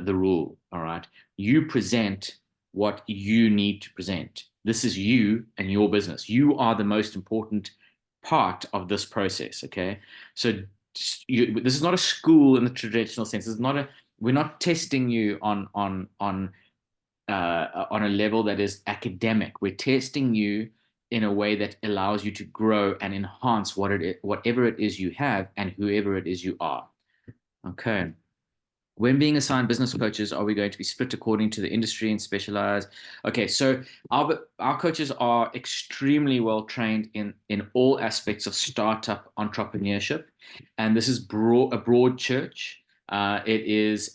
rule, all right? You present what you need to present. This is you and your business. You are the most important part of this process, okay? So this is not a school in the traditional sense. It's not we're not testing you on a level that is academic. We're testing you in a way that allows you to grow and enhance whatever it is you have and whoever it is you are. Okay. When being assigned business coaches, are we going to be split according to the industry and specialize? Okay, so our coaches are extremely well trained in all aspects of startup entrepreneurship, and this is a broad church. It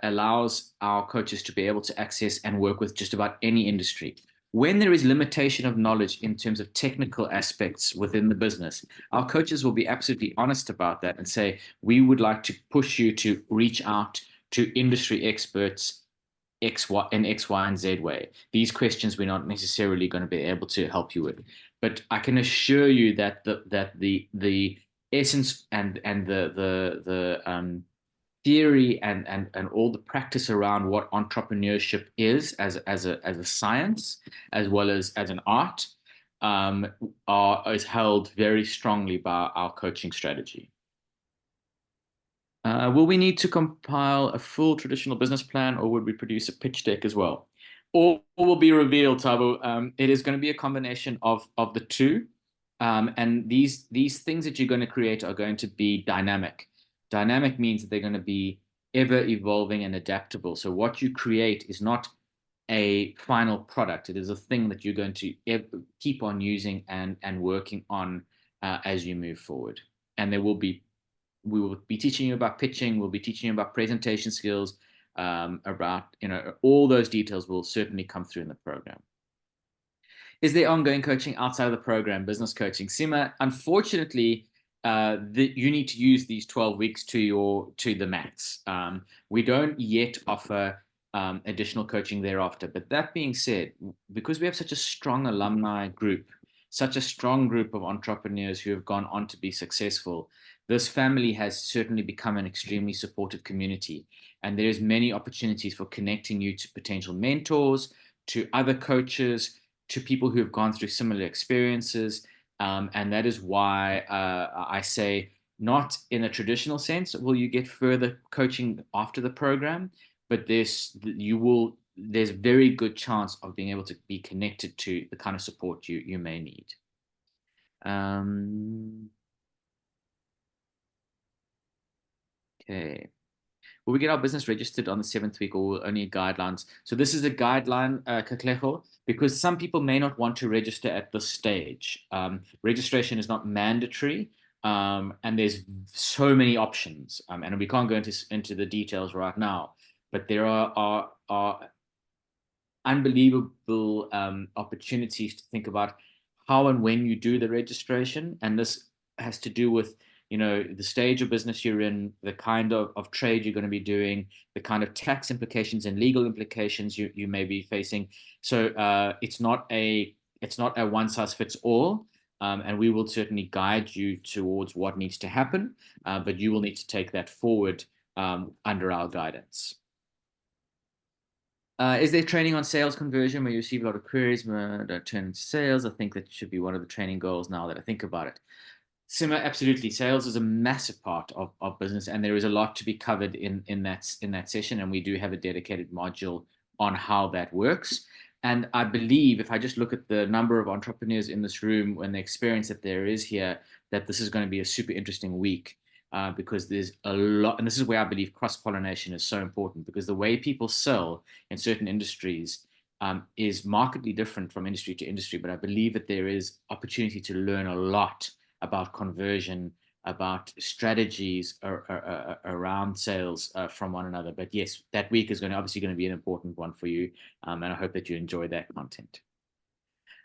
allows our coaches to be able to access and work with just about any industry. When there is limitation of knowledge in terms of technical aspects within the business, our coaches will be absolutely honest about that and say, we would like to push you to reach out to industry experts X, Y, in X, Y, and Z way. These questions we're not necessarily going to be able to help you with. But I can assure you that the essence and the theory and all the practice around what entrepreneurship is as a science as well as an art is held very strongly by our coaching strategy. Will we need to compile a full traditional business plan, or would we produce a pitch deck as well? All will be revealed, Tabo. It is going to be a combination of the two, and these things that you're going to create are going to be dynamic. Dynamic means that they're going to be ever evolving and adaptable. So what you create is not a final product. It is a thing that you're going to keep on using and working on as you move forward. And we will be teaching you about pitching. We'll be teaching you about presentation skills, about, all those details will certainly come through in the program. Is there ongoing coaching outside of the program, business coaching? Sima, unfortunately, you need to use these 12 weeks to the max. We don't yet offer additional coaching thereafter. But that being said, because we have such a strong alumni group, such a strong group of entrepreneurs who have gone on to be successful, this family has certainly become an extremely supportive community. And there's many opportunities for connecting you to potential mentors, to other coaches, to people who have gone through similar experiences. And that is why I say, not in a traditional sense will you get further coaching after the program, but there's very good chance of being able to be connected to the kind of support you may need. Okay. Will we get our business registered on the 7th week, or only guidelines? So this is a guideline, Kaklejo, because some people may not want to register at this stage. Registration is not mandatory, and there's so many options, and we can't go into the details right now, but there are unbelievable opportunities to think about how and when you do the registration, and this has to do with the stage of business you're in, the kind of trade you're going to be doing, the kind of tax implications and legal implications you may be facing. So it's not a one size fits all, and we will certainly guide you towards what needs to happen, but you will need to take that forward under our guidance. Is there training on sales conversion where you receive a lot of queries, don't turn into sales? I think that should be one of the training goals now that I think about it. Similar, absolutely. Sales is a massive part of business, and there is a lot to be covered in that session. And we do have a dedicated module on how that works. And I believe if I just look at the number of entrepreneurs in this room and the experience that there is here, that this is going to be a super interesting week. Because there's a lot, and this is where I believe cross-pollination is so important, because the way people sell in certain industries is markedly different from industry to industry. But I believe that there is opportunity to learn a lot about conversion, about strategies around sales from one another. But yes, that week is obviously going to be an important one for you, and I hope that you enjoy that content.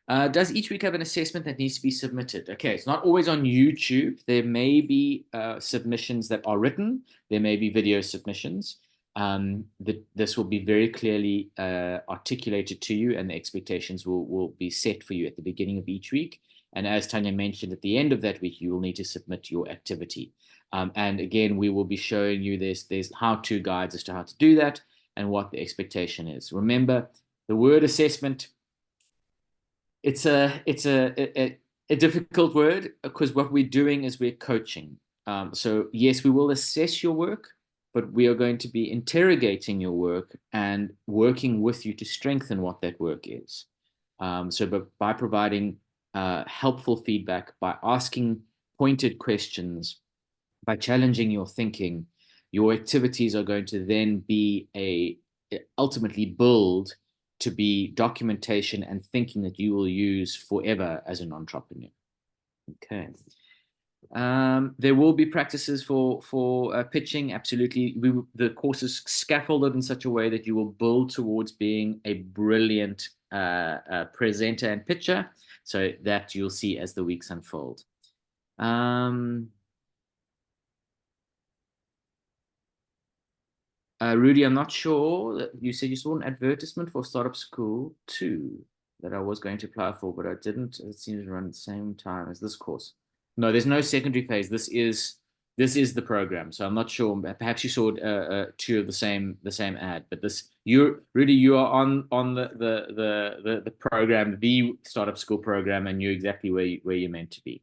Does each week have an assessment that needs to be submitted? Okay, it's not always on YouTube. There may be submissions that are written. There may be video submissions. This will be very clearly articulated to you, and the expectations will be set for you at the beginning of each week. And as Tanya mentioned, at the end of that week, you will need to submit your activity. And again, we will be showing you there's how-to guides as to how to do that and what the expectation is. Remember, the word assessment, it's a difficult word, because what we're doing is we're coaching. So yes, we will assess your work, but we are going to be interrogating your work and working with you to strengthen what that work is. So by providing helpful feedback, by asking pointed questions, by challenging your thinking, your activities are going to then be ultimately build to be documentation and thinking that you will use forever as an entrepreneur. Okay. There will be practices for pitching. Absolutely. The course is scaffolded in such a way that you will build towards being a brilliant presenter and pitcher. So that you'll see as the weeks unfold. Rudy, I'm not sure. You said you saw an advertisement for Startup School 2 that I was going to apply for, but I didn't. It seems to run at the same time as this course. No, there's no secondary phase. This is the program. So I'm not sure. Perhaps you saw two of the same ad, but Rudy, you are on the program, the Startup School program, and you're exactly where you're meant to be.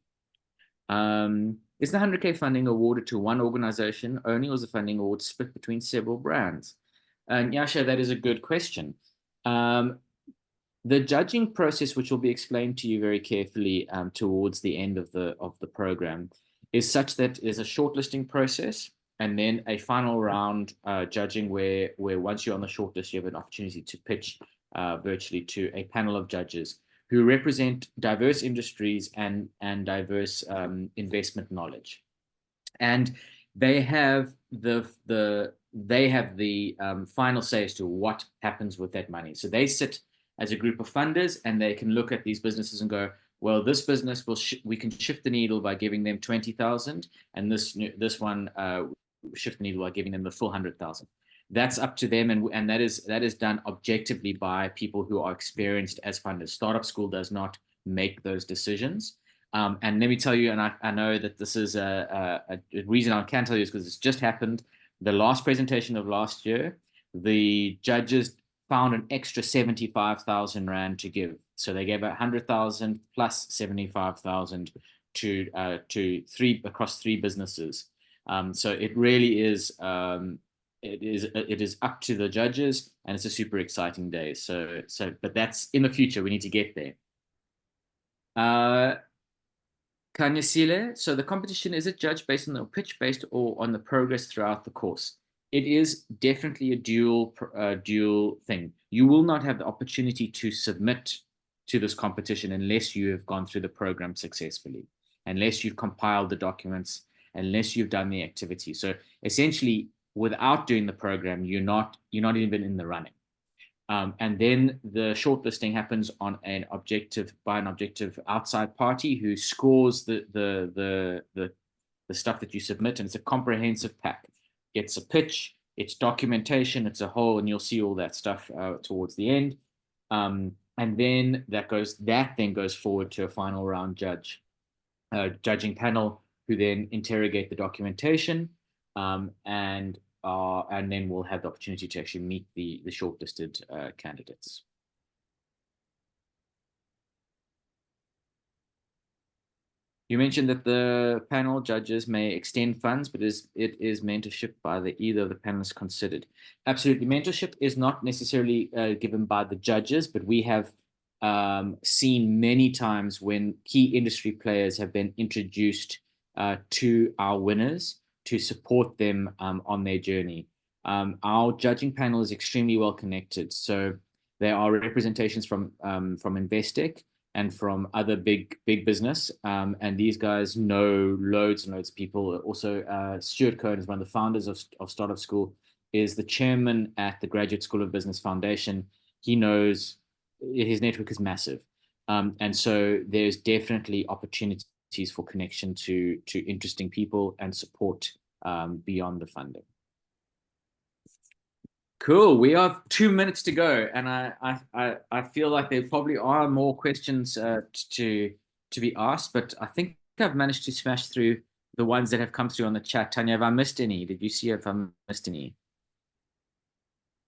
Is the 100K funding awarded to one organization only, or is the funding award split between several brands? And Yasha, that is a good question. The judging process, which will be explained to you very carefully towards the end of the program, is such that there's a shortlisting process and then a final round judging where once you're on the shortlist, you have an opportunity to pitch virtually to a panel of judges who represent diverse industries and diverse investment knowledge. And they have the final say as to what happens with that money. So they sit as a group of funders, and they can look at these businesses and go, well, this business we can shift the needle by giving them 20,000, and this one shift the needle by giving them the full 100,000. That's up to them, and that is done objectively by people who are experienced as funders. Startup School does not make those decisions. And let me tell you, and I know that this is a reason I can tell you is because it's just happened. The last presentation of last year, the judges found an extra 75,000 Rand to give. So they gave 100,000 plus 75,000 across three businesses. So it really is, it is up to the judges, and it's a super exciting day. But that's in the future. We need to get there. Kanyasile, so the competition, is it judged based on the pitch based or on the progress throughout the course? It is definitely a dual thing. You will not have the opportunity to submit to this competition unless you have gone through the program successfully, unless you've compiled the documents, unless you've done the activity. So essentially, without doing the program, you're not even in the running. And then the shortlisting happens on an objective outside party who scores the stuff that you submit, and it's a comprehensive pack. It's a pitch, it's documentation, it's a whole, and you'll see all that stuff towards the end. And then that then goes forward to a final round judging panel who then interrogate the documentation and and then we'll have the opportunity to actually meet the shortlisted candidates. You mentioned that the panel judges may extend funds, but it is mentorship by either of the panelists considered. Absolutely. Mentorship is not necessarily given by the judges, but we have seen many times when key industry players have been introduced to our winners to support them on their journey. Our judging panel is extremely well connected. So there are representations from Investec and from other big business. And these guys know loads and loads of people. Also, Stuart Cohen is one of the founders of Startup School, is the chairman at the Graduate School of Business Foundation. He knows his network is massive. And so there's definitely opportunities for connection to interesting people and support beyond the funding. Cool. We have 2 minutes to go, and I feel like there probably are more questions to be asked, but I think I've managed to smash through the ones that have come through on the chat. Tanya, have I missed any? Did you see if I missed any?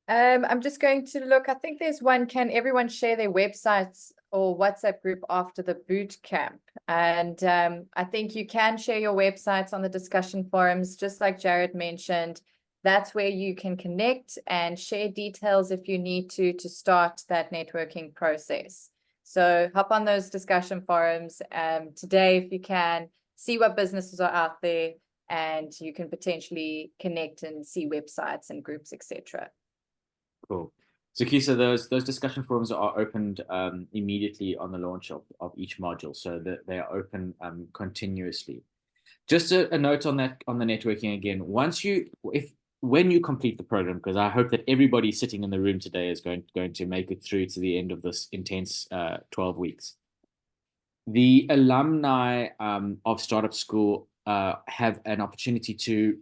I'm just going to look. I think there's one. Can everyone share their websites or WhatsApp group after the boot camp? And I think you can share your websites on the discussion forums, just like Jared mentioned. That's where you can connect and share details if you need to start that networking process. So hop on those discussion forums today if you can, see what businesses are out there, and you can potentially connect and see websites and groups, etc. Cool. So Kisa, those discussion forums are opened immediately on the launch of each module, so that they are open continuously. Just a note on that, on the networking again. When you complete the program, because I hope that everybody sitting in the room today is going to make it through to the end of this intense 12 weeks. The alumni of Startup School have an opportunity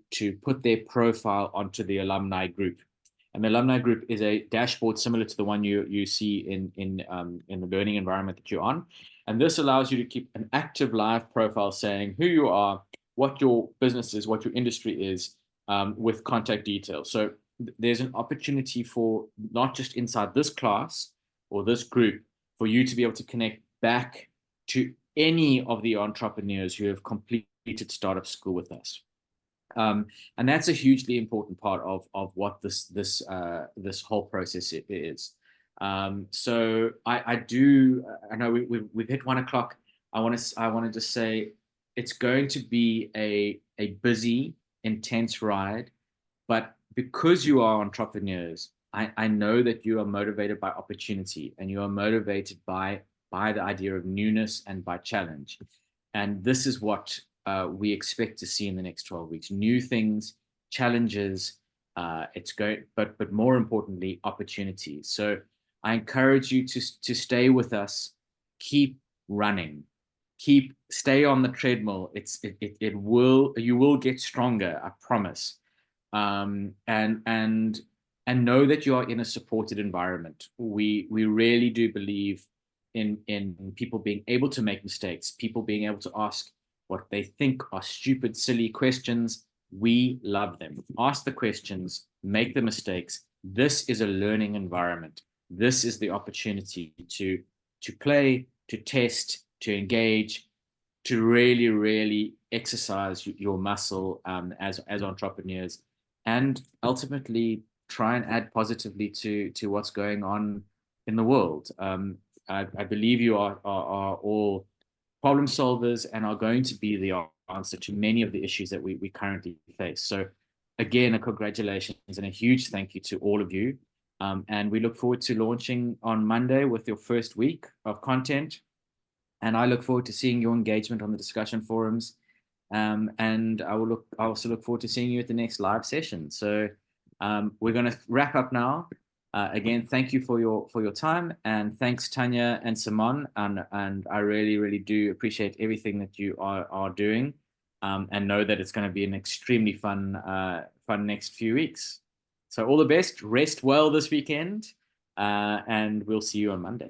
to put their profile onto the alumni group. And the alumni group is a dashboard similar to the one you see in the learning environment that you're on. And this allows you to keep an active live profile saying who you are, what your business is, what your industry is, with contact details. So there's an opportunity for not just inside this class or this group for you to be able to connect back to any of the entrepreneurs who have completed Startup School with us. And that's a hugely important part of what this whole process is. So I know we've hit 1 o'clock. I want to just say it's going to be a busy, intense ride, but because you are entrepreneurs, I know that you are motivated by opportunity, and you are motivated by the idea of newness and by challenge. And this is what we expect to see in the next 12 weeks: new things, challenges. It's great, but more importantly, opportunities. So I encourage you to stay with us, keep running, stay on the treadmill. You will get stronger, I promise. And know that you are in a supported environment. We really do believe in people being able to make mistakes, people being able to ask what they think are stupid, silly questions. We love them. Ask the questions, make the mistakes. This is a learning environment. This is the opportunity to play, to test, to engage, to really, really exercise your muscle as entrepreneurs, and ultimately try and add positively to what's going on in the world. I believe you are all problem solvers and are going to be the answer to many of the issues that we currently face. So again, a congratulations and a huge thank you to all of you. And we look forward to launching on Monday with your first week of content. And I look forward to seeing your engagement on the discussion forums. And I also look forward to seeing you at the next live session. So we're going to wrap up now. Again, thank you for your time, and thanks Tanya and Simon, and I really, really do appreciate everything that you are doing, and know that it's going to be an extremely fun next few weeks. So all the best, rest well this weekend, and we'll see you on Monday.